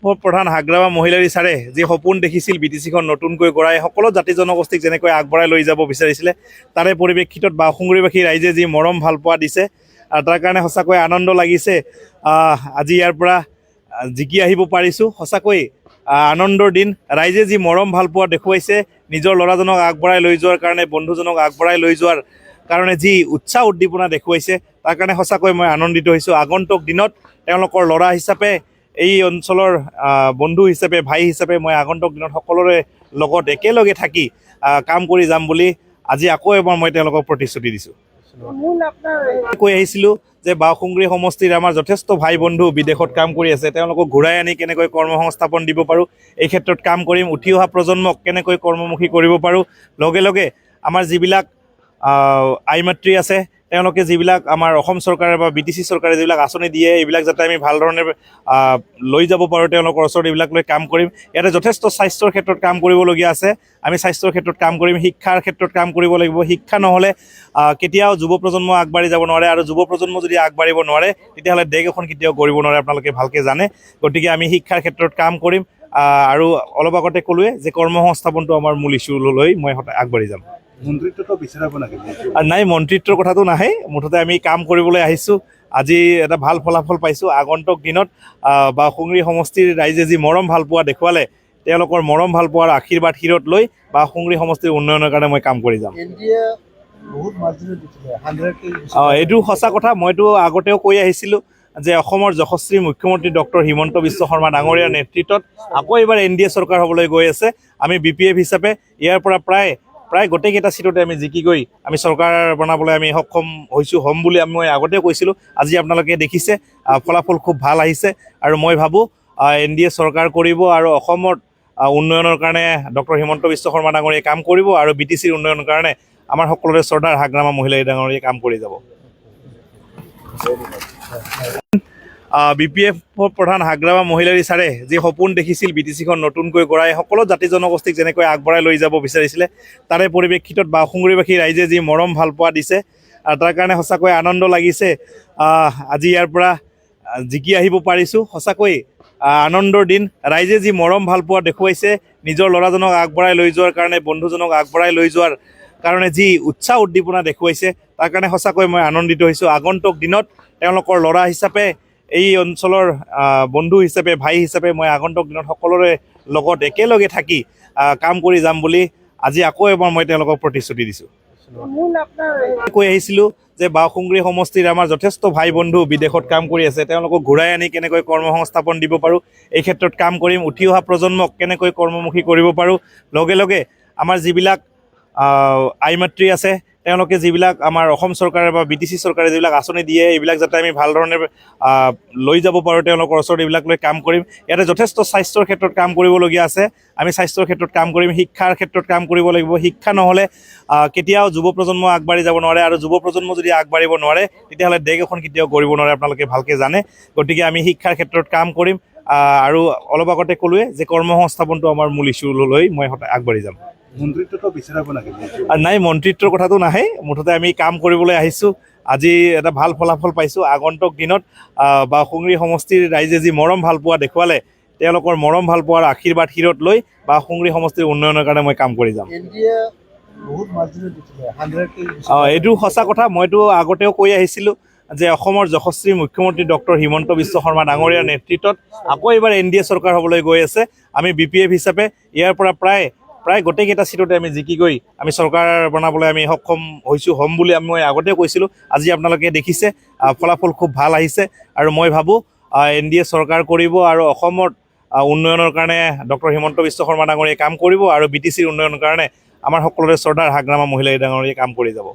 প্ৰধান হাগ্ৰামা মহিলাৰী ছাৰে যি সপোন দেখিছিল BTCখন নতুনকৈ গঢ়াই সকলো জাতি জনগোষ্ঠীক যেনেকৈ আগবঢ়াই লৈ যাব বিচাৰিছিলে তাৰে পৰিপ্ৰেক্ষিতত বাওঁসুঙুৰিবাসী ৰাইজে যি মৰম ভাল পোৱা দিছে আৰু তাৰ কাৰণে সঁচাকৈ আনন্দ লাগিছে। আজি ইয়াৰ পৰা জিকি আহিব পাৰিছোঁ, সঁচাকৈ আনন্দৰ দিন। ৰাইজে যি মৰম ভাল পোৱা দেখুৱাইছে, নিজৰ ল'ৰাজনক আগবঢ়াই লৈ যোৱাৰ কাৰণে, বন্ধুজনক আগবঢ়াই লৈ যোৱাৰ কাৰণে যি উৎসাহ উদ্দীপনা দেখুৱাইছে তাৰ কাৰণে সঁচাকৈ মই আনন্দিত হৈছোঁ। আগন্তুক দিনত তেওঁলোকৰ ল'ৰা হিচাপে, এই অঞ্চলৰ বন্ধু হিচাপে, ভাই হিচাপে মই আগন্তুক দিনত সকলোৰে লগত একেলগে থাকি কাম কৰি যাম বুলি আজি আকৌ এবাৰ মই তেওঁলোকক প্ৰতিশ্ৰুতি দিছোঁ। কৈ আহিছিলোঁ যে বাওঁসুঙুৰি সমষ্টিৰ আমাৰ যথেষ্ট ভাই বন্ধু বিদেশত কাম কৰি আছে, তেওঁলোকক ঘূৰাই আনি কেনেকৈ কৰ্মসংস্থাপন দিব পাৰোঁ এই ক্ষেত্ৰত কাম কৰিম। উঠি অহা প্ৰজন্মক কেনেকৈ কৰ্মমুখী কৰিব পাৰোঁ, লগে লগে আমাৰ যিবিলাক আই মাতৃ আছে তেওঁলোকে যিবিলাক আমাৰ অসম চৰকাৰে বা BTC চৰকাৰে যিবিলাক আঁচনি দিয়ে এইবিলাক যাতে আমি ভাল ধৰণে লৈ যাব পাৰোঁ তেওঁলোকৰ ওচৰত, এইবিলাক লৈ কাম কৰিম। ইয়াতে যথেষ্ট স্বাস্থ্যৰ ক্ষেত্ৰত কাম কৰিবলগীয়া আছে, আমি স্বাস্থ্যৰ ক্ষেত্ৰত কাম কৰিম। শিক্ষাৰ ক্ষেত্ৰত কাম কৰিব লাগিব, শিক্ষা নহ'লে কেতিয়াও যুৱ প্ৰজন্ম আগবাঢ়ি যাব নোৱাৰে, আৰু যুৱ প্ৰজন্ম যদি আগবাঢ়িব নোৱাৰে তেতিয়াহ'লে দেশ এখন কেতিয়াও কৰিব নোৱাৰে, আপোনালোকে ভালকৈ জানে। গতিকে আমি শিক্ষাৰ ক্ষেত্ৰত কাম কৰিম, আৰু অলপ আগতে ক'লোৱে যে কৰ্মসংস্থাপনটো আমাৰ মূল ইছ্যু লৈ মই আগবাঢ়ি যাম। মন্ত্ৰিত্বটো বিচাৰাব নেকি? নাই, মন্ত্ৰিত্বৰ কথাটো নাহে, মুঠতে আমি কাম কৰিবলৈ আহিছোঁ। আজি এটা ভাল ফলাফল পাইছোঁ। আগন্তুক দিনত বাওঁসুঙুৰি সমষ্টিৰ ৰাইজে যি মৰম ভাল পোৱা দেখুৱালে, তেওঁলোকৰ মৰম ভাল পোৱাৰ আশীৰ্বাদ শিৰত লৈ বাওঁসুঙুৰি সমষ্টিৰ উন্নয়নৰ কাৰণে মই কাম কৰি যাম। এইটো সঁচা কথা, মইতো আগতেও কৈ আহিছিলোঁ যে অসমৰ যশস্বী মুখ্যমন্ত্ৰী ডক্টৰ হিমন্ত বিশ্ব শৰ্মা ডাঙৰীয়াৰ নেতৃত্বত আকৌ এইবাৰ NDA চৰকাৰ হ'বলৈ গৈ আছে। আমি BPF হিচাপে ইয়াৰ পৰা প্ৰায় গোটেইকেইটা চিটতে আমি জিকি গৈ আমি চৰকাৰ বনাবলৈ আমি সক্ষম হ'ম বুলি মই আগতে কৈছিলোঁ। আজি আপোনালোকে দেখিছে ফলাফল খুব ভাল আহিছে, আৰু মই ভাবোঁ NDA চৰকাৰ কৰিব আৰু অসমত উন্নয়নৰ কাৰণে ডক্টৰ হিমন্ত বিশ্ব শৰ্মা ডাঙৰীয়াই কাম কৰিব, আৰু BTCৰ উন্নয়নৰ কাৰণে আমাৰ সকলোৰে চৰ্দাৰ হাগ্ৰামা মহিলাৰী ডাঙৰীয়াই কাম কৰি যাব। BPF প্ৰধান হাগ্ৰামা মহিলাৰী ছাৰে যি সপোন দেখিছিল BTCখন নতুনকৈ গঢ়াই সকলো জাতি জনগোষ্ঠীক যেনেকৈ আগবঢ়াই লৈ যাব বিচাৰিছিলে তাৰে পৰিপ্ৰেক্ষিতত বাওঁসুঙুৰিবাসী ৰাইজে যি মৰম ভাল পোৱা দিছে আৰু তাৰ কাৰণে সঁচাকৈ আনন্দ লাগিছে। আজি ইয়াৰ পৰা জিকি আহিব পাৰিছোঁ, সঁচাকৈ আনন্দৰ দিন। ৰাইজে যি মৰম ভাল পোৱা দেখুৱাইছে, নিজৰ ল'ৰাজনক আগবঢ়াই লৈ যোৱাৰ কাৰণে, বন্ধুজনক আগবঢ়াই লৈ যোৱাৰ কাৰণে যি উৎসাহ উদ্দীপনা দেখুৱাইছে তাৰ কাৰণে সঁচাকৈ মই আনন্দিত হৈছোঁ। আগন্তুক দিনত তেওঁলোকৰ ল'ৰা হিচাপে, এই অঞ্চলৰ বন্ধু হিচাপে, ভাই হিচাপে মই আগন্তুক দিনত সকলোৰে লগত একেলগে থাকি কাম কৰি যাম বুলি আজি আকৌ এবাৰ মই তেওঁলোকক প্ৰতিশ্ৰুতি দিছোঁ। কৈ আহিছিলোঁ যে বাওঁসুঙুৰি সমষ্টিৰ আমাৰ যথেষ্ট ভাই বন্ধু বিদেশত কাম কৰি আছে, তেওঁলোকক ঘূৰাই আনি কেনেকৈ কৰ্মসংস্থাপন দিব পাৰোঁ এই ক্ষেত্ৰত কাম কৰিম। উঠি অহা প্ৰজন্মক কেনেকৈ কৰ্মমুখী কৰিব পাৰোঁ, লগে লগে আমাৰ যিবিলাক আই মাতৃ আছে তেওঁলোকে যিবিলাক আমাৰ অসম চৰকাৰে বা BTC চৰকাৰে যিবিলাক আঁচনি দিয়ে এইবিলাক যাতে আমি ভাল ধৰণে লৈ যাব পাৰোঁ তেওঁলোকৰ ওচৰত, এইবিলাক লৈ কাম কৰিম। ইয়াতে যথেষ্ট স্বাস্থ্যৰ ক্ষেত্ৰত কাম কৰিবলগীয়া আছে, আমি স্বাস্থ্যৰ ক্ষেত্ৰত কাম কৰিম। শিক্ষাৰ ক্ষেত্ৰত কাম কৰিব লাগিব, শিক্ষা নহ'লে কেতিয়াও যুৱ প্ৰজন্ম আগবাঢ়ি যাব নোৱাৰে, আৰু যুৱ প্ৰজন্ম যদি আগবাঢ়িব নোৱাৰে তেতিয়াহ'লে দেশ এখন কেতিয়াও কৰিব নোৱাৰে, আপোনালোকে ভালকৈ জানে। গতিকে আমি শিক্ষাৰ ক্ষেত্ৰত কাম কৰিম, আৰু অলপ আগতে ক'লোৱে যে কৰ্মসংস্থাপনটো আমাৰ মূল ইছ্যু লৈ মই আগবাঢ়ি যাম। মন্ত্ৰিত্বটো বিচাৰাব নেকি? নাই, মন্ত্ৰিত্বৰ কথাটো নাহে, মুঠতে আমি কাম কৰিবলৈ আহিছোঁ। আজি এটা ভাল ফলাফল পাইছোঁ। আগন্তুক দিনত বাওঁসুঙুৰি সমষ্টিৰ ৰাইজে যি মৰম ভাল পোৱা দেখুৱালে, তেওঁলোকৰ মৰম ভাল পোৱাৰ আশীৰ্বাদ শিৰত লৈ বাওঁসুঙুৰি সমষ্টিৰ উন্নয়নৰ কাৰণে মই কাম কৰি যাম। এইটো সঁচা কথা, মইতো আগতেও কৈ আহিছিলোঁ যে অসমৰ যশস্বী মুখ্যমন্ত্ৰী ডক্টৰ হিমন্ত বিশ্ব শৰ্মা ডাঙৰীয়াৰ নেতৃত্বত আকৌ এইবাৰ NDA চৰকাৰ হ'বলৈ গৈ আছে। আমি BPF হিচাপে ইয়াৰ পৰা প্ৰায় গোটেইকেইটা চিটতে আমি জিকি গৈ আমি চৰকাৰ বনাবলৈ আমি সক্ষম হ'ম বুলি মই আগতে কৈছিলোঁ। আজি আপোনালোকে দেখিছে ফলাফল খুব ভাল আহিছে, আৰু মই ভাবোঁ NDA চৰকাৰ কৰিব, আৰু অসমত উন্নয়নৰ কাৰণে ডক্টৰ হিমন্ত বিশ্ব শৰ্মা ডাঙৰীয়াই কাম কৰিব, আৰু BTCৰ উন্নয়নৰ কাৰণে আমাৰ সকলোৰে চৰ্দাৰ হাগ্ৰামা মহিলাৰী ডাঙৰীয়াই কাম কৰি যাব।